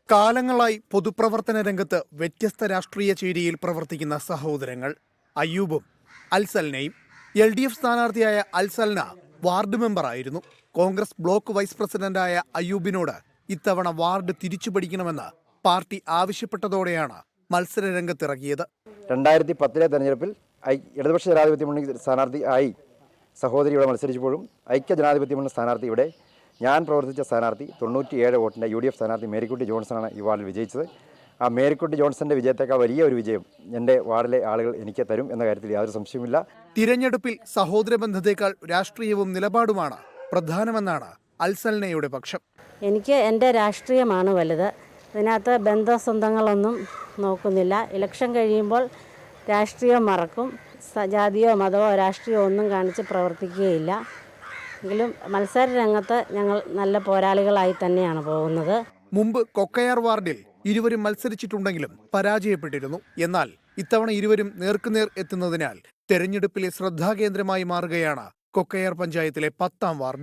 കാലങ്ങളായി പൊതുപ്രവർത്തന രംഗത്ത് വ്യത്യസ്ത രാഷ്ട്രീയ ചേരിയിൽ പ്രവർത്തിക്കുന്ന സഹോദരങ്ങൾ അയ്യൂബും അൽസൽനയും. LDF സ്ഥാനാർത്ഥിയായ അൽസൽന വാർഡ് മെമ്പറായിരുന്നു. കോൺഗ്രസ് ബ്ലോക്ക് വൈസ് പ്രസിഡന്റായ അയ്യൂബിനോട് ഇത്തവണ വാർഡ് തിരിച്ചുപിടിക്കണമെന്ന് പാർട്ടി ആവശ്യപ്പെട്ടതോടെയാണ് മത്സര രംഗത്തിറങ്ങിയത്. 2010 തെരഞ്ഞെടുപ്പിൽ ഇടതുപക്ഷ ജനാധിപത്യ മുന്നണി സ്ഥാനാർത്ഥി ആയി സഹോദരി ഇവിടെ മത്സരിച്ചപ്പോഴും ഐക്യ ജനാധിപത്യ മുന്നണി സ്ഥാനാർത്ഥി ഇവിടെ ഞാൻ പ്രവർത്തിച്ച സ്ഥാനാർത്ഥി 97 വോട്ടിൻ്റെ UDF സ്ഥാനാർത്ഥി മേരിക്കുട്ടി ജോൺസണാണ് ഈ വാർഡിൽ വിജയിച്ചത്. ആ മേരിക്കുട്ടി ജോൺസന്റെ വിജയത്തേക്കാൾ വലിയ ഒരു വിജയം എൻ്റെ വാർഡിലെ ആളുകൾ എനിക്ക് തരും എന്ന കാര്യത്തിൽ യാതൊരു സംശയവുമില്ല. തിരഞ്ഞെടുപ്പിൽ സഹോദര ബന്ധത്തേക്കാൾ രാഷ്ട്രീയവും നിലപാടുമാണ് പ്രധാനമെന്നാണ് അൽസൽനയുടെ പക്ഷം. എനിക്ക് എൻ്റെ രാഷ്ട്രീയമാണ് വലുത്. ഇതിനകത്ത് ബന്ധസ്വന്തങ്ങളൊന്നും നോക്കുന്നില്ല. ഇലക്ഷൻ കഴിയുമ്പോൾ രാഷ്ട്രീയം മറക്കും. ജാതിയോ മതമോ രാഷ്ട്രീയമോ ഒന്നും കാണിച്ച് പ്രവർത്തിക്കുകയില്ല. എങ്കിലും മത്സര രംഗത്ത് ഞങ്ങൾ നല്ല പോരാളികളായി തന്നെയാണ് പോകുന്നത്. മുമ്പ് കൊക്കയാർ വാർഡിൽ ഇരുവരും മത്സരിച്ചിട്ടുണ്ടെങ്കിലും പരാജയപ്പെട്ടിരുന്നു. എന്നാൽ ഇത്തവണ ഇരുവരും നേർക്കുനേർ എത്തുന്നതിനാൽ തെരഞ്ഞെടുപ്പിലെ ശ്രദ്ധാകേന്ദ്രമായി മാറുകയാണ് കൊക്കയാർ പഞ്ചായത്തിലെ 10ാം വാർഡ്.